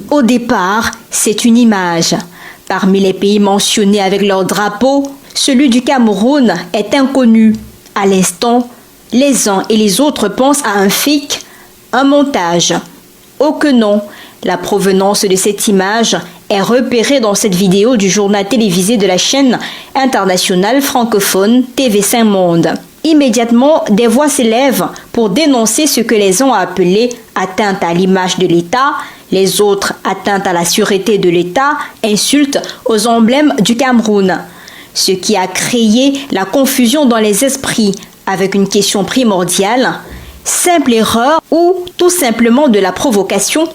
Au départ, c'est une image. Parmi les pays mentionnés avec leur drapeau, celui du Cameroun est inconnu. À l'instant, les uns et les autres pensent à un fake, un montage. Oh que non, la provenance de cette image est repérée dans cette vidéo du journal télévisé de la chaîne internationale francophone TV5 Monde. Immédiatement, des voix s'élèvent pour dénoncer ce que les uns ont appelé atteinte à l'image de l'État, les autres atteinte à la sûreté de l'État, insultes aux emblèmes du Cameroun. Ce qui a créé la confusion dans les esprits avec une question primordiale, simple erreur ou tout simplement de la provocation?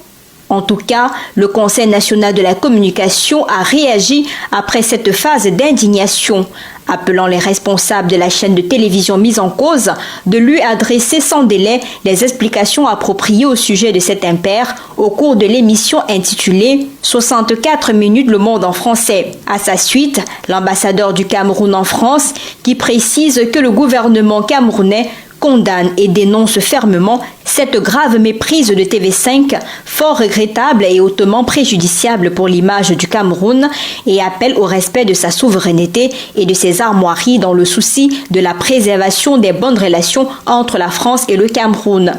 En tout cas, le Conseil national de la communication a réagi après cette phase d'indignation, appelant les responsables de la chaîne de télévision mise en cause de lui adresser sans délai les explications appropriées au sujet de cet impair au cours de l'émission intitulée « 64 minutes le monde en français ». À sa suite, l'ambassadeur du Cameroun en France qui précise que le gouvernement camerounais condamne et dénonce fermement cette grave méprise de TV5, fort regrettable et hautement préjudiciable pour l'image du Cameroun, et appelle au respect de sa souveraineté et de ses armoiries dans le souci de la préservation des bonnes relations entre la France et le Cameroun.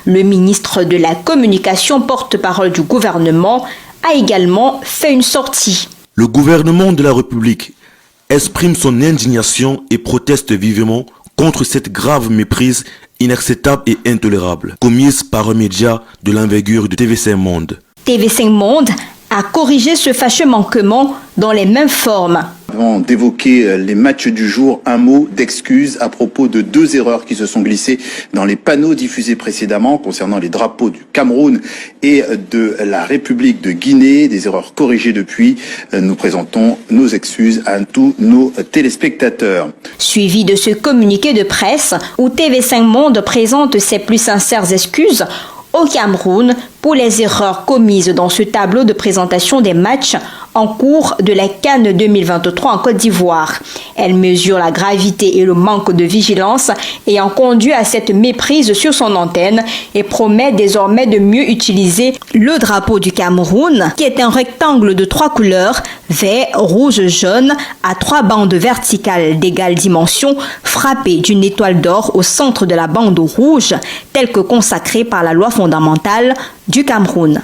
Le ministre de la Communication, porte-parole du gouvernement, a également fait une sortie. Le gouvernement de la République exprime son indignation et proteste vivement contre cette grave méprise inacceptable et intolérable commise par un média de l'envergure de TV5 Monde. TV5 Monde a corrigé ce fâcheux manquement dans les mêmes formes. Avant d'évoquer les matchs du jour, un mot d'excuse à propos de deux erreurs qui se sont glissées dans les panneaux diffusés précédemment concernant les drapeaux du Cameroun et de la République de Guinée. Des erreurs corrigées depuis. Nous présentons nos excuses à tous nos téléspectateurs. Suivi de ce communiqué de presse où TV5 Monde présente ses plus sincères excuses au Cameroun pour les erreurs commises dans ce tableau de présentation des matchs en cours de la CAN 2023 en Côte d'Ivoire. Elle mesure la gravité et le manque de vigilance ayant conduit à cette méprise sur son antenne et promet désormais de mieux utiliser le drapeau du Cameroun, qui est un rectangle de 3 couleurs, vert, rouge, jaune, à 3 bandes verticales d'égale dimension, frappées d'une étoile d'or au centre de la bande rouge, telle que consacrée par la loi fondamentale du Cameroun.